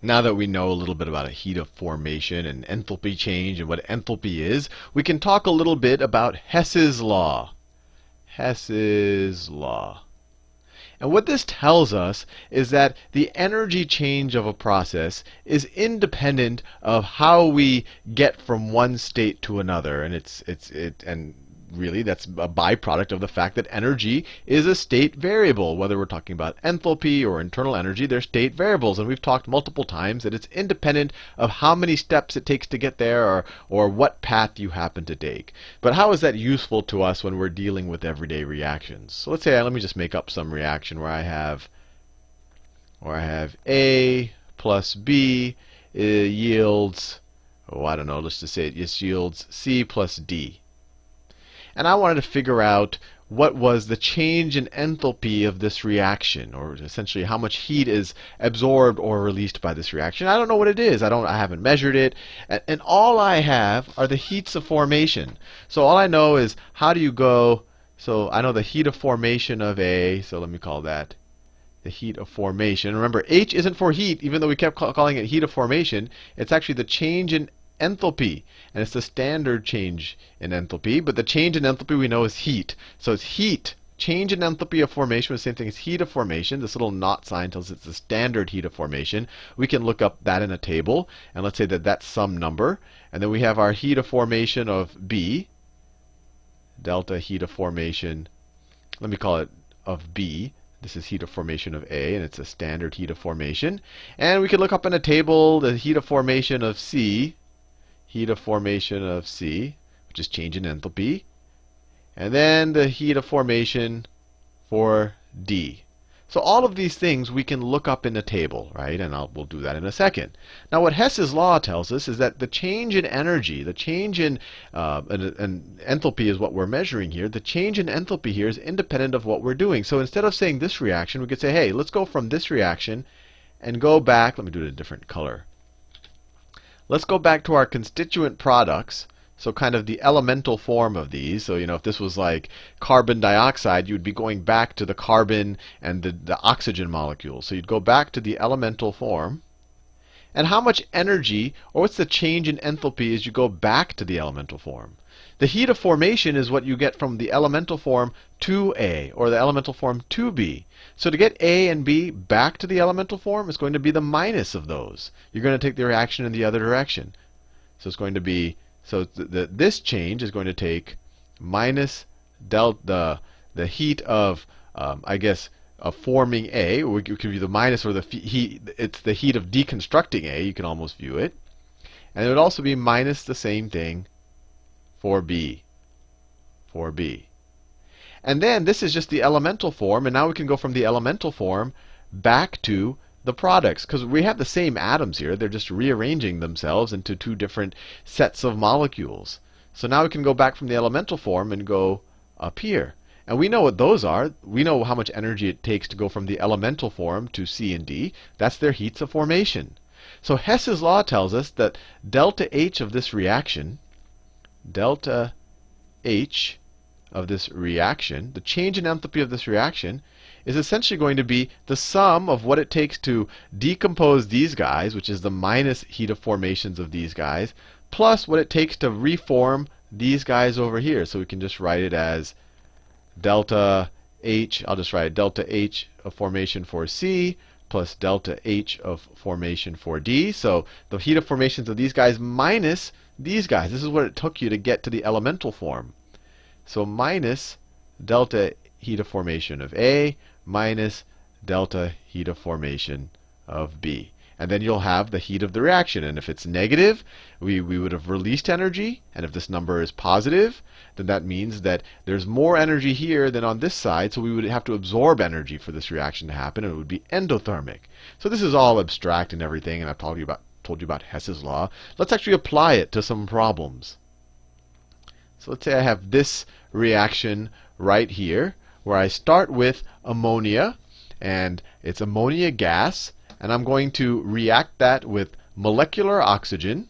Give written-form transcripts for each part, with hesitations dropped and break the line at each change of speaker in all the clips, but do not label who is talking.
Now that we know a little bit about a heat of formation and enthalpy change and what enthalpy is, we can talk a little bit about Hess's law. Hess's law. And what this tells us is that the energy change of a process is independent of how we get from one state to another. And really that's a byproduct of the fact that energy is a state variable. Whether we're talking about enthalpy or internal energy, they're state variables. And we've talked multiple times that it's independent of how many steps it takes to get there or what path you happen to take. But how is that useful to us when we're dealing with everyday reactions? So let's say, let me just make up some reaction where I have A plus B yields, I don't know, let's just say it just yields C plus D. And I wanted to figure out what was the change in enthalpy of this reaction, or essentially how much heat is absorbed or released by this reaction. I don't know what it is. I haven't measured it. And all I have are the heats of formation. So all I know is how do you go. So I know the heat of formation of A. So let me call that the heat of formation. Remember, H isn't for heat, even though we kept calling it heat of formation. It's actually the change in enthalpy, and it's the standard change in enthalpy. But the change in enthalpy we know is heat. So it's heat. Change in enthalpy of formation is the same thing as heat of formation. This little not sign tells us it's the standard heat of formation. We can look up that in a table, and let's say that that's some number. And then we have our heat of formation of B, delta heat of formation, let me call it of B. This is heat of formation of A, and it's a standard heat of formation. And we can look up in a table the heat of formation of C, heat of formation of C, which is change in enthalpy. And then the heat of formation for D. So all of these things we can look up in a table, right? And we'll do that in a second. Now what Hess's law tells us is that the change in energy, the change in and enthalpy is what we're measuring here. The change in enthalpy here is independent of what we're doing. So instead of saying this reaction, we could say, hey, let's go from this reaction and go back. Let me do it in a different color. Let's go back to our constituent products. So kind of the elemental form of these. So if this was like carbon dioxide, you'd be going back to the carbon and the oxygen molecule. So you'd go back to the elemental form. And how much energy, or what's the change in enthalpy as you go back to the elemental form? The heat of formation is what you get from the elemental form to A, or the elemental form to B. So to get A and B back to the elemental form is going to be the minus of those. You're going to take the reaction in the other direction. So it's going to be, so this change is going to take minus the heat of, I guess, of forming A. Or it could be the minus or the heat. It's the heat of deconstructing A. You can almost view it. And it would also be minus the same thing for B. For B. And then this is just the elemental form. And now we can go from the elemental form back to the products, because we have the same atoms here. They're just rearranging themselves into two different sets of molecules. So now we can go back from the elemental form and go up here. And we know what those are. We know how much energy it takes to go from the elemental form to C and D. That's their heats of formation. So Hess's law tells us that delta H of this reaction, delta H of this reaction, the change in enthalpy of this reaction, is essentially going to be the sum of what it takes to decompose these guys, which is the minus heat of formations of these guys, plus what it takes to reform these guys over here. So we can just write it as delta H, I'll just write it, delta H of formation for C plus delta H of formation for D. So the heat of formations of these guys minus these guys. This is what it took you to get to the elemental form. So minus delta heat of formation of A minus delta heat of formation of B. And then you'll have the heat of the reaction. And if it's negative, we would have released energy. And if this number is positive, then that means that there's more energy here than on this side. So we would have to absorb energy for this reaction to happen. And it would be endothermic. So this is all abstract and everything. And I've told you about Hess's law. Let's actually apply it to some problems. So let's say I have this reaction right here, where I start with ammonia, and it's ammonia gas, and I'm going to react that with molecular oxygen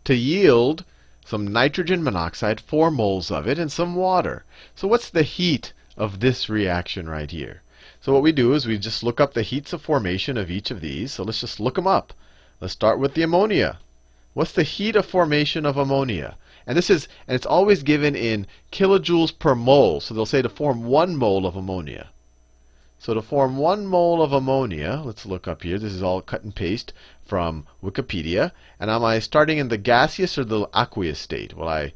to yield some nitrogen monoxide, 4 moles of it, and some water. So what's the heat of this reaction right here? So what we do is we just look up the heats of formation of each of these. So let's just look them up. Let's start with the ammonia. What's the heat of formation of ammonia? And it's always given in kilojoules per mole. So they'll say to form 1 mole of ammonia. So to form 1 mole of ammonia, let's look up here. This is all cut and paste from Wikipedia. And am I starting in the gaseous or the aqueous state? Well, I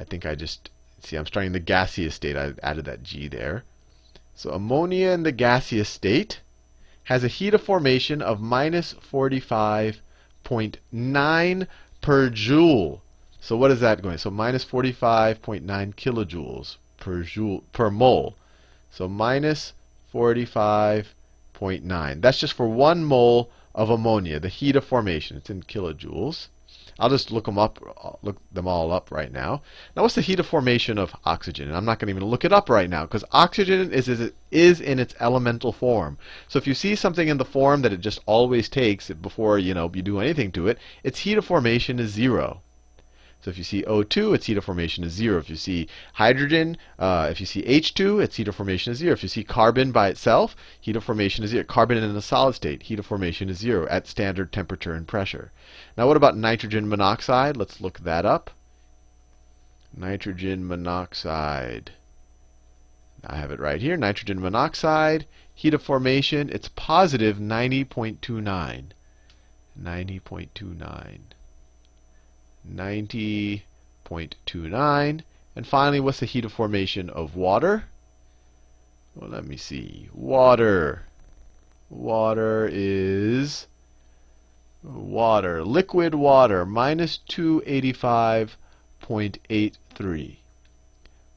think I just, see, I'm starting in the gaseous state. I added that G there. So ammonia in the gaseous state has a heat of formation of minus 45.9 per joule. So what is that going? So minus 45.9 kilojoules per mole. So minus 45.9. That's just for 1 mole of ammonia, the heat of formation. It's in kilojoules. I'll just look them all up right now. Now, what's the heat of formation of oxygen? And I'm not going to even look it up right now because oxygen is in its elemental form. So if you see something in the form that it just always takes before you do anything to it, its heat of formation is 0. So if you see O2, its heat of formation is 0. If you see hydrogen, if you see H2, its heat of formation is 0. If you see carbon by itself, heat of formation is 0. Carbon in a solid state, heat of formation is 0 at standard temperature and pressure. Now what about nitrogen monoxide? Let's look that up. Nitrogen monoxide. I have it right here. Nitrogen monoxide, heat of formation, it's positive 90.29. 90.29. 90.29. And finally, what's the heat of formation of water? Well, let me see. Water. Water is liquid water, minus 285.83.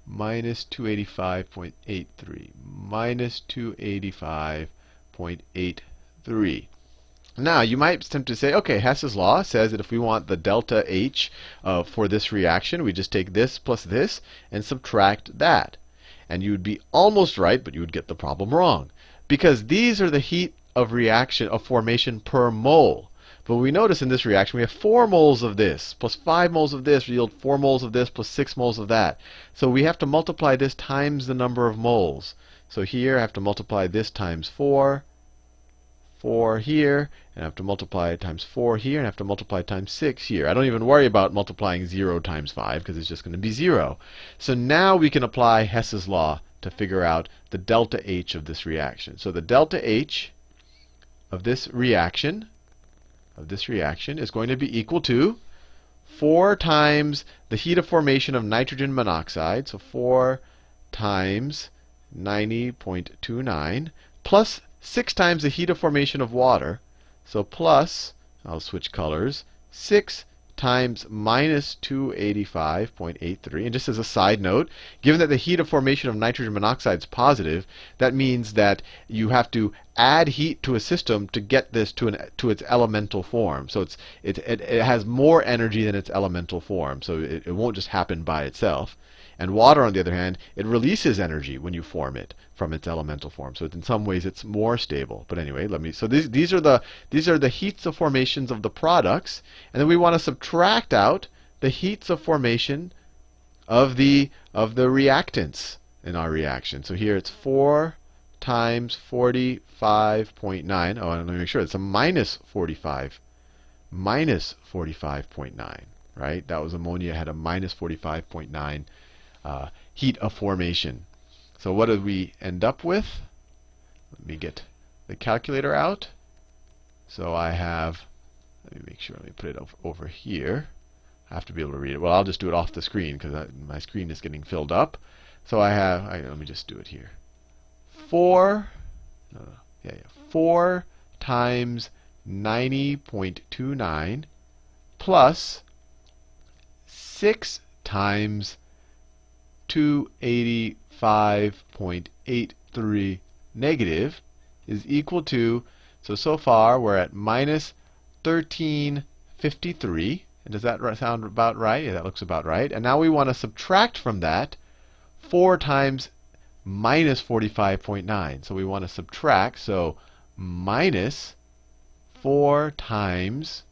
Minus 285.83. Minus 285.83. Now, you might simply say, okay, Hess's law says that if we want the delta H for this reaction, we just take this plus this and subtract that. And you would be almost right, but you would get the problem wrong. Because these are the heat of formation per mole. But we notice in this reaction we have 4 moles of this plus 5 moles of this yield 4 moles of this plus 6 moles of that. So we have to multiply this times the number of moles. So here I have to multiply this times 4 here, and I have to multiply it times 4 here, and I have to multiply it times 6 here. I don't even worry about multiplying 0 times 5 because it's just going to be 0. So now we can apply Hess's law to figure out the delta H of this reaction. So the delta H of this reaction is going to be equal to 4 times the heat of formation of nitrogen monoxide, so 4 times 90.29, plus 6 times the heat of formation of water, so plus, I'll switch colors, 6 times minus 285.83. And just as a side note, given that the heat of formation of nitrogen monoxide is positive, that means that you have to add heat to a system to get this to its elemental form. So it has more energy than its elemental form. So it won't just happen by itself. And water, on the other hand, it releases energy when you form it from its elemental form. So in some ways, it's more stable. But anyway, so these are the heats of formations of the products, and then we want to subtract out the heats of formation of the reactants in our reaction. So here it's 4 times 45.9. Oh, and let me make sure it's a minus 45.9. Right? That was ammonia had a minus 45.9 heat of formation. So what did we end up with? Let me get the calculator out. So I have, let me make sure, let me put it over here. I have to be able to read it. Well, I'll just do it off the screen because my screen is getting filled up. So I have, let me just do it here. 4 times 90.29 plus 6 times 285.83 negative is equal to, so far we're at minus 1353. And does that sound about right? Yeah, that looks about right. And now we want to subtract from that 4 times minus 45.9. So we want to subtract, so minus 4 times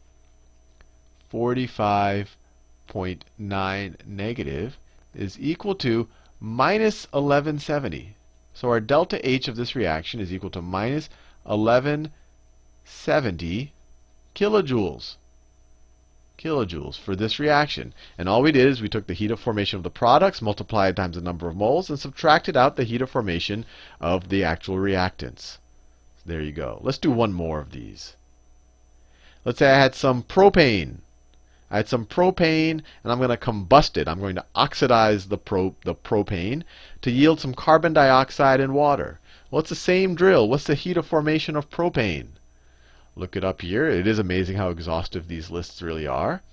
45.9 negative is equal to minus 1170. So our delta H of this reaction is equal to minus 1170 kilojoules. Kilojoules for this reaction. And all we did is we took the heat of formation of the products, multiplied times the number of moles, and subtracted out the heat of formation of the actual reactants. So there you go. Let's do one more of these. Let's say I had some propane. I had some propane, and I'm going to combust it. I'm going to oxidize the propane to yield some carbon dioxide and water. Well, it's the same drill. What's the heat of formation of propane? Look it up here. It is amazing how exhaustive these lists really are.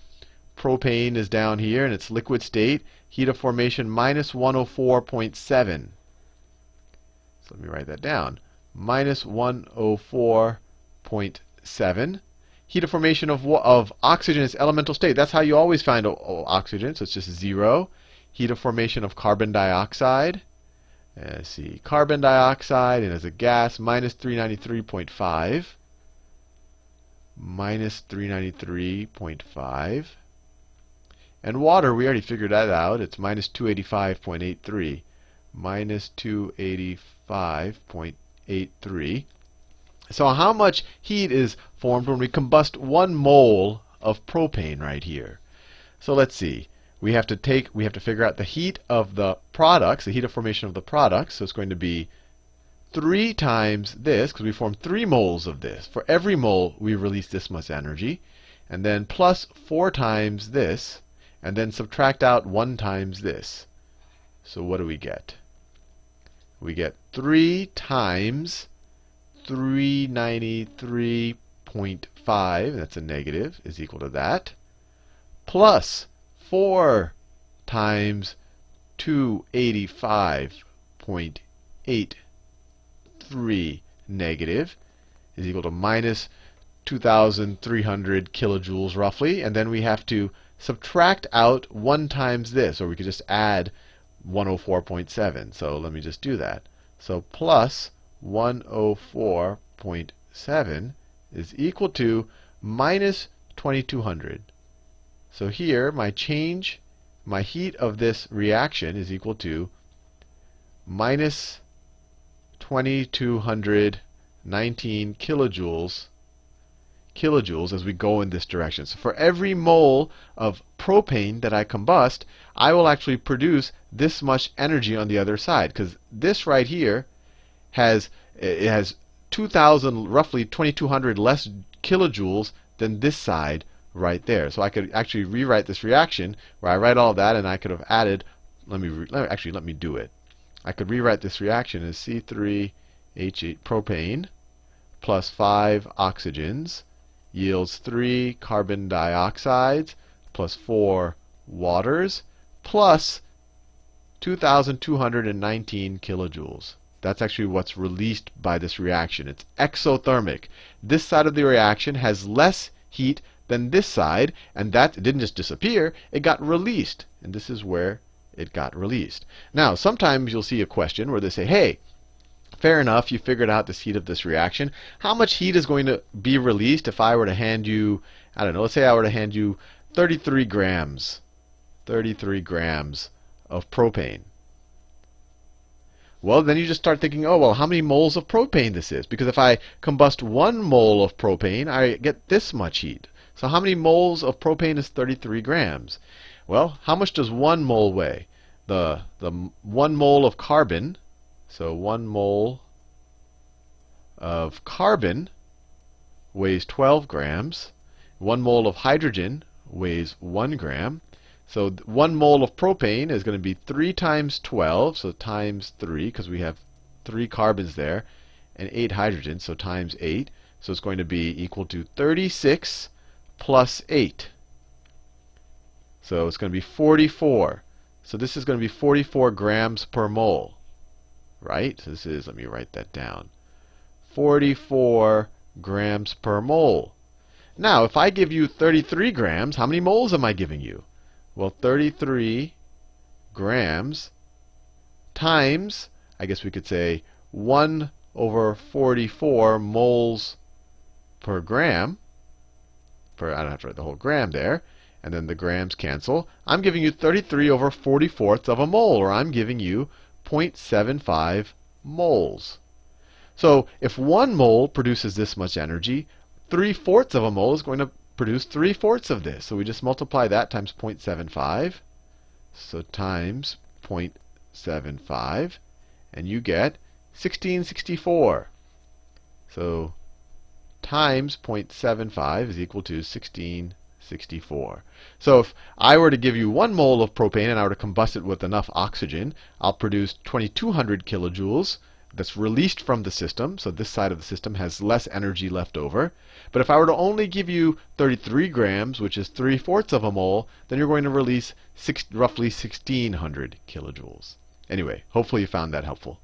Propane is down here in its liquid state. Heat of formation minus 104.7. So let me write that down. Minus 104.7. Heat of formation of oxygen is elemental state. That's how you always find oxygen. So it's just 0. Heat of formation of carbon dioxide. Let's see. Carbon dioxide, and as a gas, minus 393.5. Minus 393.5. And water, we already figured that out. It's minus 285.83. Minus 285.83. So how much heat is formed when we combust 1 mole of propane right here? So let's see. We have to figure out the heat of the products, the heat of formation of the products. So it's going to be 3 times this, because we formed 3 moles of this. For every mole, we release this much energy. And then plus 4 times this, and then subtract out 1 times this. So what do we get? We get 3 times 393.5, that's a negative, is equal to that, plus 4 times 285.83 negative is equal to minus 2,300 kilojoules roughly. And then we have to subtract out 1 times this, or we could just add 104.7. So let me just do that. So plus 104.7 is equal to minus 2,200. So here, my heat of this reaction is equal to minus 2,219 kilojoules as we go in this direction. So for every mole of propane that I combust, I will actually produce this much energy on the other side, because this right here has 2,000, roughly 2,200 less kilojoules than this side right there. So I could actually rewrite this reaction where I write all that, and I could have added. Let me do it. I could rewrite this reaction as C3H8 propane plus 5 oxygens yields 3 carbon dioxides plus 4 waters plus 2,219 kilojoules. That's actually what's released by this reaction. It's exothermic. This side of the reaction has less heat than this side, and that didn't just disappear, it got released. And this is where it got released. Now, sometimes you'll see a question where they say, hey, fair enough, you figured out this heat of this reaction. How much heat is going to be released if I were to hand you, I don't know, let's say I were to hand you 33 grams of propane. Well, then you just start thinking, oh, well, how many moles of propane this is? Because if I combust 1 mole of propane, I get this much heat. So how many moles of propane is 33 grams? Well, how much does 1 mole weigh? The 1 mole of carbon, so 1 mole of carbon weighs 12 grams. 1 mole of hydrogen weighs 1 gram. So 1 mole of propane is going to be 3 times 12, so times 3, because we have 3 carbons there, and 8 hydrogens, so times 8. So it's going to be equal to 36 plus 8. So it's going to be 44. So this is going to be 44 grams per mole. Right? So this is, let me write that down. 44 grams per mole. Now, if I give you 33 grams, how many moles am I giving you? Well, 33 grams times, I guess we could say 1 over 44 moles per gram. I don't have to write the whole gram there. And then the grams cancel. I'm giving you 33 over 44ths of a mole, or I'm giving you 0.75 moles. So if 1 mole produces this much energy, 3/4 of a mole is going to produce 3/4 of this. So we just multiply that times 0.75. So times 0.75, and you get 1664. So times 0.75 is equal to 1664. So if I were to give you 1 mole of propane and I were to combust it with enough oxygen, I'll produce 2200 kilojoules that's released from the system. So this side of the system has less energy left over. But if I were to only give you 33 grams, which is 3/4 of a mole, then you're going to release roughly 1600 kilojoules. Anyway, hopefully you found that helpful.